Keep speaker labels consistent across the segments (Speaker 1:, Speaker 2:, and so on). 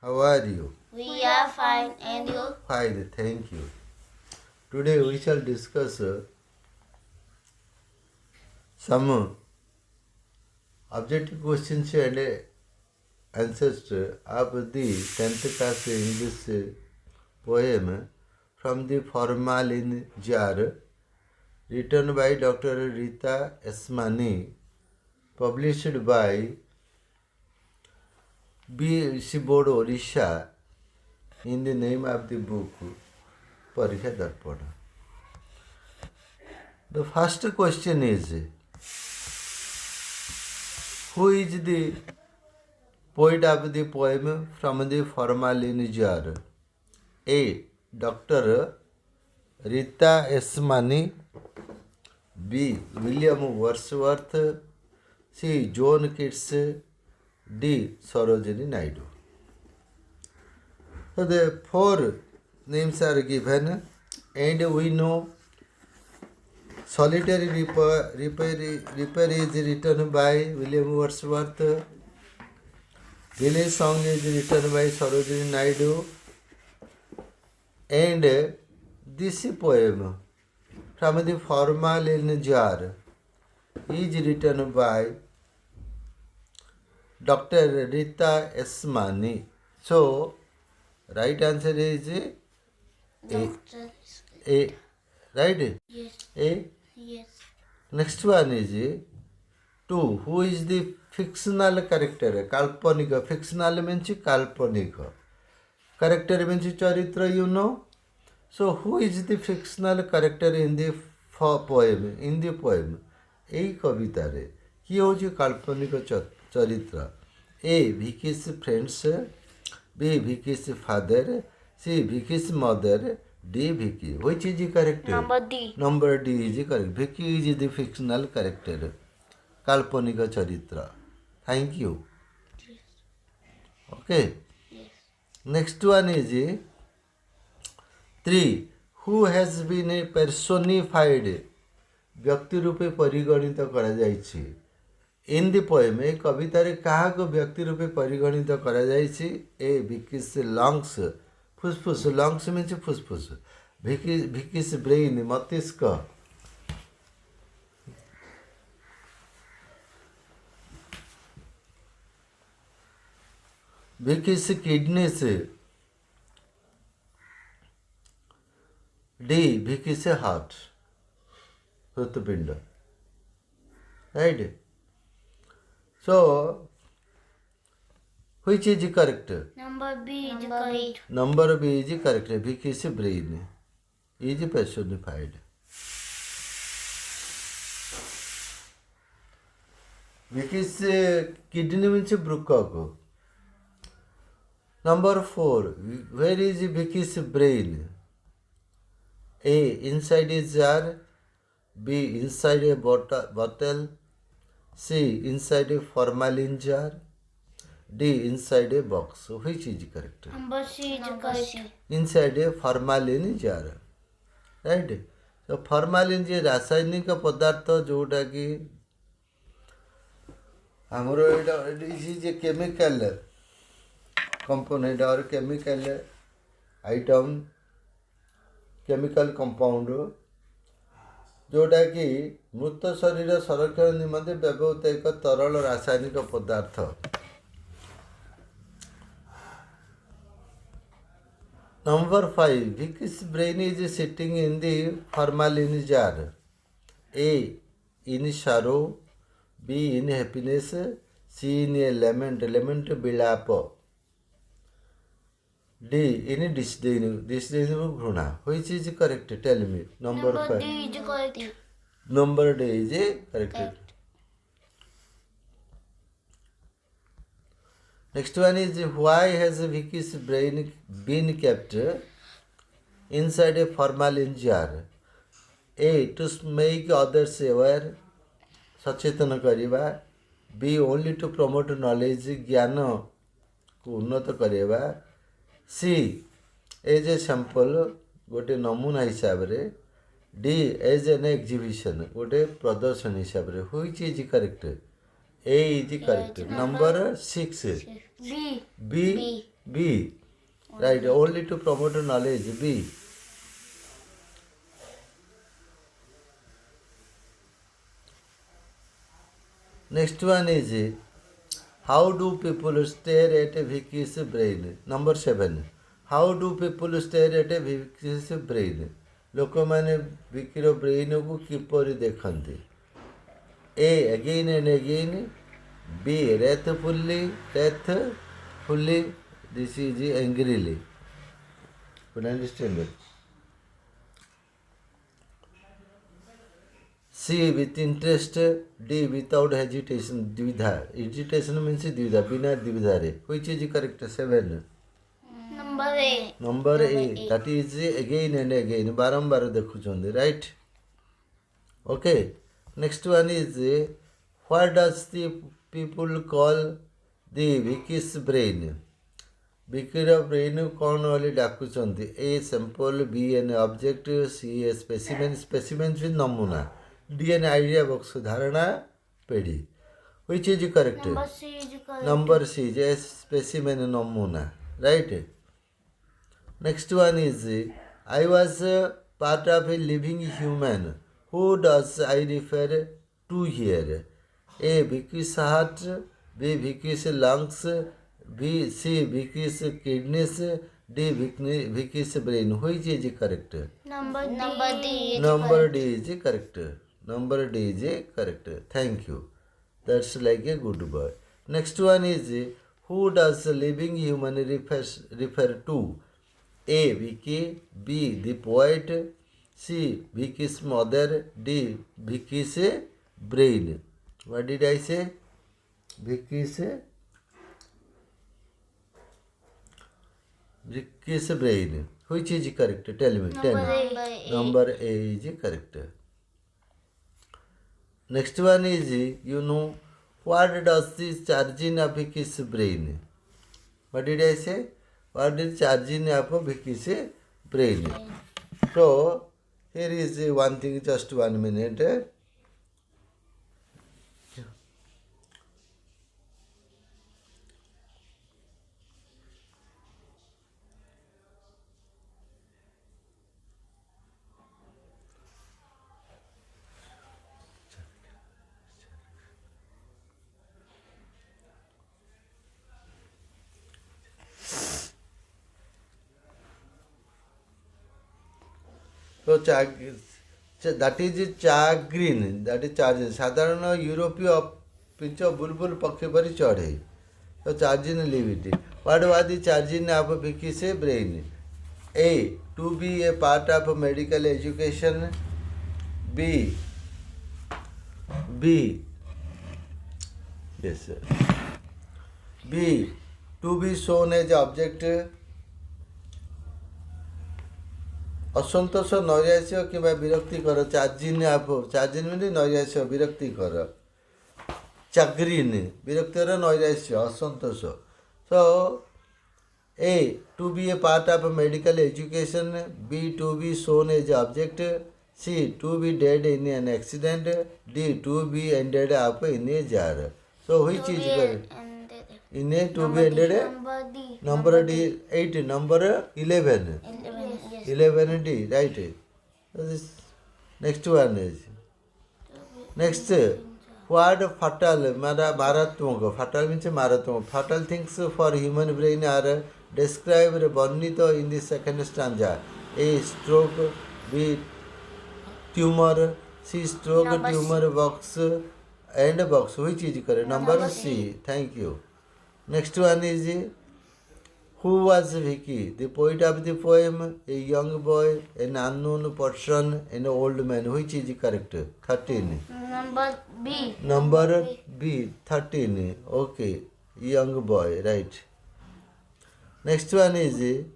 Speaker 1: How are you?
Speaker 2: We are fine, and you?
Speaker 1: Fine, thank you. Today we shall discuss some objective questions and answers of the 10th class English poem from the Formalin Jar, written by Dr. Rita Esmani, published by B.C. Board Odisha in the name of the book Parikha Darpana. The first question is, who is the poet of the poem from the Formalin Jar? A. Dr. Rita Esmani. B. William Wordsworth. C. John Keats. D. Sarojini Naidu. So the four names are given, and we know Solitary Reaper is written by William Wordsworth. Village Song is written by Sarojini Naidu. And this poem from the Formalin Jar is written by Dr. Rita Esmani. So, right answer is
Speaker 2: Doctor.
Speaker 1: A. Right?
Speaker 2: Yes.
Speaker 1: A.
Speaker 2: Yes.
Speaker 1: Next one is 2. Who is the fictional character? Kalpanika. Fictional means Kalpanika. Character means Charitra, you know. So, who is the fictional character in the poem? In the poem, এই কবিতারে কি হচ্ছে কাল্পনিক চরিত্র? A. Vicky's friends. B. Vicky's father. C. Vicky's mother. D. Vicky. Which is the character?
Speaker 2: Number D.
Speaker 1: Number D is the correct. Vicky is the fictional character. কাল্পনিক চরিত্র. Thank you. Okay.
Speaker 2: Yes.
Speaker 1: Next one is 3. Who has been personified? ବ୍ୟକ୍ତି ରୂପେ ପରିଗଣିତ କରାଯାଇଛି. In the poem, ଏ କବିତାରେ କାହାକୁ ବ୍ୟକ୍ତି ରୂପେ ପରିଗଣିତ କରାଯାଇଛି? A. Vicky's lungs. ଫୁସଫୁସ. lungs means ଫୁସଫୁସ. Vicky's brain. ମସ୍ତିଷ୍କ. Vicky's kidneys. D. Vicky's heart. हृत्पिंड. Right? So, which is correct?
Speaker 2: Number B is correct.
Speaker 1: Number B is correct. Vicky's brain is personified. Vicky's kidney means brucock. Number 4. Where is Vicky's brain? A. Inside a jar. B. Inside a bottle. C. Inside a formalin jar. D. Inside a box. So which is correct?
Speaker 2: Number C is correct.
Speaker 1: Inside a formalin jar. Right? So formalin je रासायनिक पदार्थ जोटा कि हमरो is chemical component और chemical item chemical compound जोटा कि मृत शरीर संरक्षण निमंते व्यवहृत एक तरल रासायनिक पदार्थ. Number 5. Vicky's brain is sitting in the formalin jar. A. In sorrow. B. In happiness. C. In a lament. Lament बिलाप. D. In disdain. Disdain घृणा. Which is correct? Tell me. Number 5.
Speaker 2: D is correct.
Speaker 1: Number D is correct. Next one is, why has Vicky's brain been kept inside a formalin jar? A. To make others aware, सचेतन करिबा. B. Only to promote knowledge, ज्ञान को उन्नत करिबा. C. As a sample, गोटे नमूना हिसाब रे. D. As an exhibition, गोटे प्रदर्शन हिसाब रे. Which is correct? A is correct. Number 6.
Speaker 2: B.
Speaker 1: B B. Right, only to promote knowledge. B. Next one is how do people stare at Vicky's brain? Number 7. How do people stare at Vicky's brain? ଲୋକମାନେ ଭିକିର ବ୍ରେଇନକୁ କିପରି ଦେଖନ୍ତି? A. Again and again. B. Wrathfully. This is angrily. Could understand it? C. With interest. D. Without hesitation. Dvidha. Hesitation means dvidha. Bina dvidhare. Which is correct? 7.
Speaker 2: Number A.
Speaker 1: Number A. That is again and again. ବାରମ୍ବାର ଦେଖୁଛନ୍ତି. Right? Okay. Next one is what does the people call the Vicky's brain? Vickyର brain କ'ଣ ବୋଲି ଡାକୁଛନ୍ତି? A. Sample. B. An object. C. A specimen. Specimen means ନମୁନା. D. An idea box. ଧାରଣା ପେଢ଼ି. Which is correct?
Speaker 2: Number C is correct.
Speaker 1: Number C is a specimen ନମୁନା. Right? Next one is I was part of a living human. Who does I refer to here? A. Vicky's heart. B. Vicky's lungs. B. C. Vicky's kidneys. D. Vicky's brain. Which is correct?
Speaker 2: Number D is
Speaker 1: Number
Speaker 2: correct.
Speaker 1: D is correct. Number D is correct. Thank you. That's like a good boy. Next one is who does living human refer to? A. Vicky. B. The poet. C. Vicky's mother. D. Vicky's brain. What did I say? Vicky's brain. Which is correct? Tell me. Tell me. Number A is correct. Next one is what does the charging of Vicky's brain? What did I say? What is charging of Vicky's brain? So here is one thing, just 1 minute. So that is chagrin, that is charging. ସାଧାରଣ ୟୁରୋପୀୟ pinch Bulbul ପକ୍ଷୀ ପରି ଚଢ଼େ. So charging leave it. What was the charging of Vicky's brain? A. To be a part of medical education. B. Yes sir. B. To be shown as object. ଅସନ୍ତୋଷ ନୈରାଶ୍ୟ କିମ୍ବା ବିରକ୍ତିକର. ଚାର୍ଜିନ୍ ମାନେ ନୈରାଶ୍ୟ ବିରକ୍ତିକର. ଚାଗ୍ରିନ୍ ବିରକ୍ତିକର ନୈରାଶ୍ୟ ଅସନ୍ତୋଷ. So A. To be a part of medical education. B. To be shown as object. C. To be dead in an accident. D. To be ended up in a jar. So which is correct? In a to be ended.
Speaker 2: Number D.
Speaker 1: Number D 8. Number 11. 11 D, right? So this next one is next. What fatal maratmaka? Fatal means maratmaka. Fatal things for human brain are described Bornito in the second stanza. A. Stroke. B. Tumor. C. Stroke,
Speaker 2: Number
Speaker 1: tumor, box and box. Which is correct? Number C. Thank you. Next one is who was Vicky? The poet of the poem, a young boy, an unknown person, an old man. Which is correct? 13.
Speaker 2: Number B.
Speaker 1: Number B, 13. Okay, young boy, right. Next one is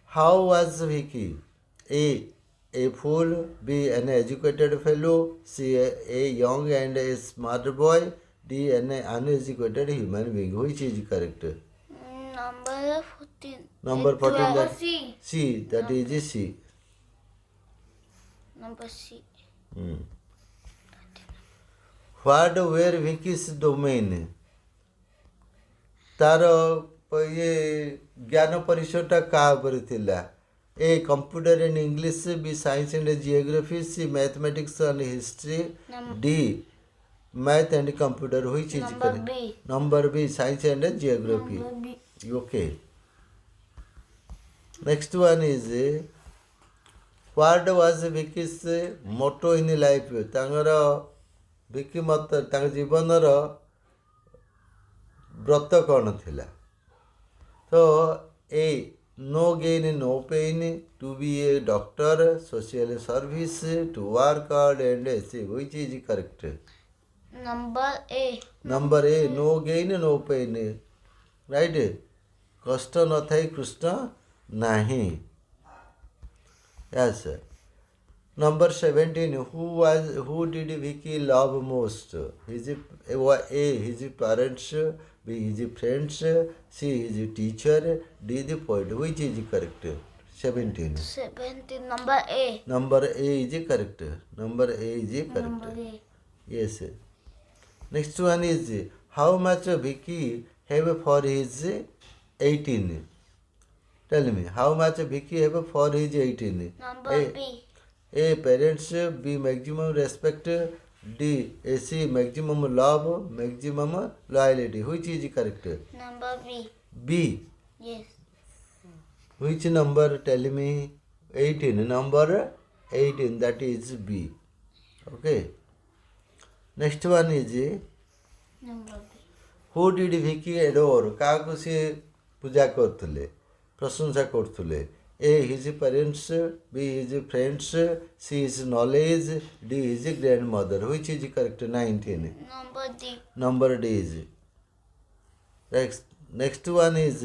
Speaker 1: how was Vicky? A fool. B. An educated fellow. C. A young and a smart boy. D. An uneducated human being. Which is correct?
Speaker 2: Number 14.
Speaker 1: Number 14.
Speaker 2: Number
Speaker 1: That,
Speaker 2: C.
Speaker 1: C. That is C.
Speaker 2: Number C.
Speaker 1: What were Vicky's domain? ତାର ଇଏ ଜ୍ଞାନ ପରିସରଟା କାହା ଉପରେ ଥିଲା? A computer and English, B science and geography, C mathematics and history, D math and computer. Which is
Speaker 2: Number
Speaker 1: correct?
Speaker 2: B.
Speaker 1: Number B, science and geography.
Speaker 2: B.
Speaker 1: Okay. Next one is what was Vicky's motto in life? ତାଙ୍କର ଭିକି ମତ ତାଙ୍କ ଜୀବନର ବ୍ରତ କ'ଣ ଥିଲା? ତ ଏ no gain no pain, to be a doctor, social service, to work hard and achieve. Which is correct?
Speaker 2: Number A.
Speaker 1: Number A, no gain no pain. Right. कष्ट न थाई कृष्ण नहीं. Yes. Number 17, who did Vicky love most? His A, his parents, B, his friends, C, his teacher, D, the poet. Which is correct? 17.
Speaker 2: 17. Number A.
Speaker 1: Number A is correct. Number A is correct.
Speaker 2: Number A.
Speaker 1: Yes. Next one is how much Vicky have for his 18? Tell me, how much Vicky have for his 18?
Speaker 2: Number B.
Speaker 1: A, parents, B, maximum respect, D, AC, maximum love, maximum loyalty. Which is correct?
Speaker 2: Number B.
Speaker 1: B.
Speaker 2: Yes.
Speaker 1: Which number? Tell me. 18. Number 18. That is B. Okay. Next one is
Speaker 2: Number B.
Speaker 1: who did Vicky adore? କାହାକୁ ସେ ପୂଜା କରୁଥିଲେ, ପ୍ରଶଂସା କରୁଥିଲେ? A, his parents, B, his friends, C, his knowledge, D, his grandmother. Which is correct? 19.
Speaker 2: Number D.
Speaker 1: Number D is. Next one is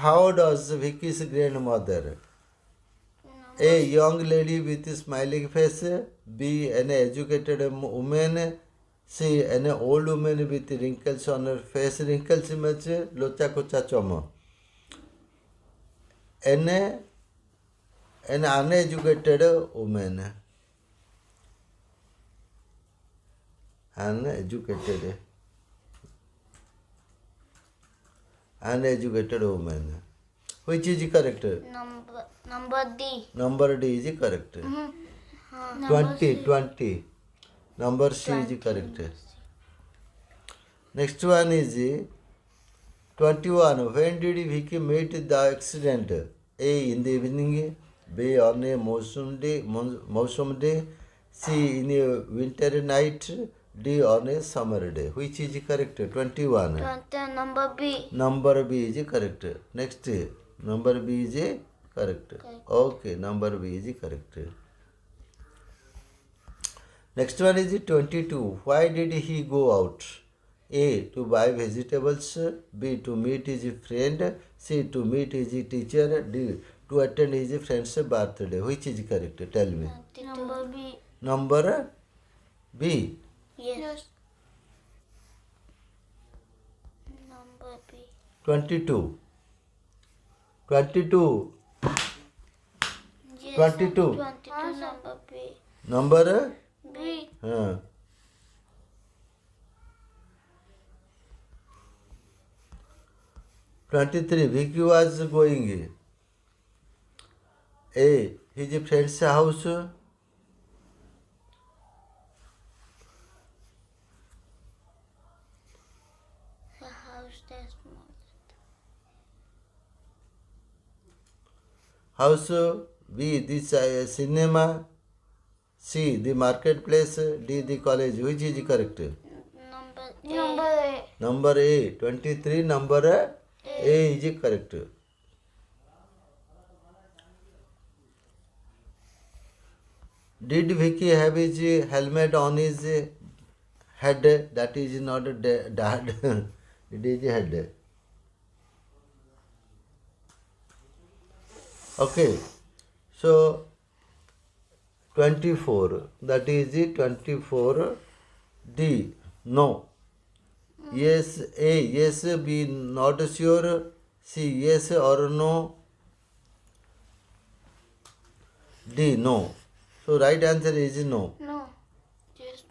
Speaker 1: how does Vicky's grandmother? A, young lady with a smiling face, B, an educated woman, C, an old woman with wrinkles on her face. Wrinkles means locha kocha choma. An uneducated woman. Uneducated woman. Which is correct?
Speaker 2: Number D.
Speaker 1: Number D is correct. 20. Number C is correct. Next one is 21. When did Vicky meet the accident? A, in the evening, B, on a monsoon day, C, in a winter night, D, on a summer day. Which is correct? 21.
Speaker 2: 20. Number B.
Speaker 1: Number B is correct. Next, number B is correct. Okay, number B is correct. Next one is 22. Why did he go out? A, to buy vegetables, B, to meet his friend, C, to meet his teacher, D, to attend his friend's birthday. Which is correct? Tell me.
Speaker 2: Number B.
Speaker 1: Number B.
Speaker 2: Yes. Number B.
Speaker 1: 22. 22.
Speaker 2: Yes.
Speaker 1: 22.
Speaker 2: 22. Number B.
Speaker 1: Number
Speaker 2: B.
Speaker 1: 23. Vicky was going A, his friend's house,
Speaker 2: The house that's small.
Speaker 1: house, B, the cinema, C, the marketplace, D, the college. Which is correct?
Speaker 2: Number A.
Speaker 1: Number A. 23. Number A is correct. Did Vicky have his helmet on his head? That is not dad. It is head. Okay. So 24. That is 24. D. No. Yes. A. Yes. B. Not sure. C. Yes or no. D. No. So right answer is no.
Speaker 2: No. Just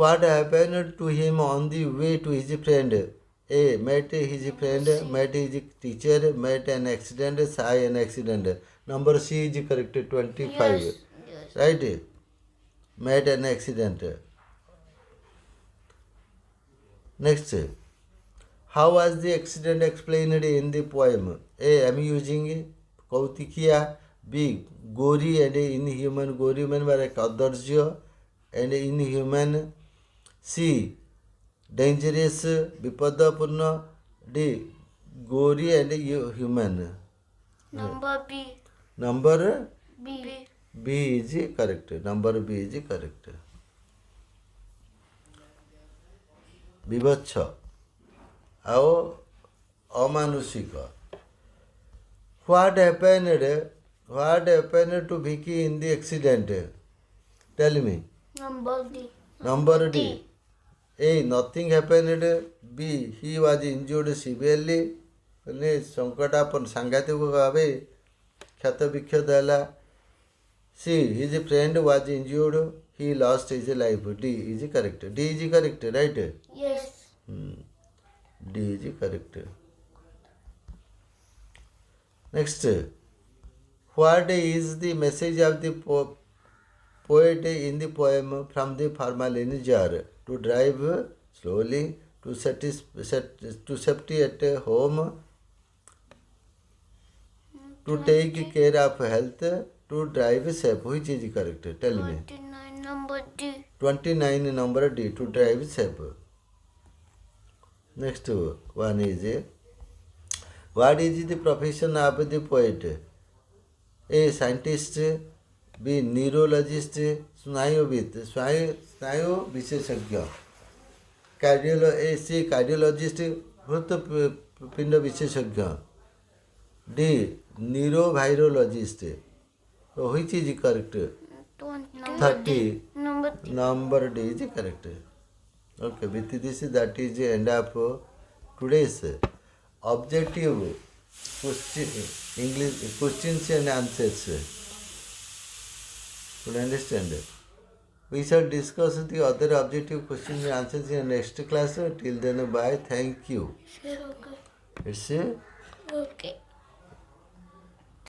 Speaker 1: What happened to him on the way to his friend? A. Met his friend, met his teacher, met an accident, saw an accident. Number C is correct, 25.
Speaker 2: Yes. Yes.
Speaker 1: Right? Met an accident. Next. How was the accident explained in the poem? A. Amusing, Kautikiya. B. Gory and inhuman. Gory man were Kadarjya and inhuman. C. Dangerous, Vipadapurna. D. Gory and human.
Speaker 2: Number B.
Speaker 1: Number
Speaker 2: B.
Speaker 1: B is correct. Number B is correct. ବିଭତ୍ସ ଆଉ ଅମାନୁଷିକ. What happened to Vicky in the accident? Tell me.
Speaker 2: Number D.
Speaker 1: Number D. A. Nothing happened. B. He was injured severely. ମାନେ ସଙ୍କଟାପନ୍ନ ସାଂଘାତିକ ଭାବେ କ୍ଷତ ବିକ୍ଷତ ହେଲା. C. His friend was injured. He lost his life. D is correct. D is correct, right?
Speaker 2: Yes.
Speaker 1: D is correct. Next. What is the message of the poet in the poem from the formalin jar? To drive slowly, to safety at home, to take care of health, to drive safe. Which is correct? Tell me.
Speaker 2: 29 number D.
Speaker 1: 29 number D, to drive safe. Next one is, what is the profession of the poet? A. Scientist. B. Neurologist. स्नायुविद स्नायु विशेषज्ञ. C. Cardiologist, हृदपिंड विशेषज्ञ. D. Neurovirologist. So which is correct? 30. Number D is correct. Okay, with this, that is the end of today's objective English questions and answers. You understand? We shall discuss the other objective questions and answers in next class. Till then, bye. Thank you.
Speaker 2: Okay.
Speaker 1: It's
Speaker 2: Okay.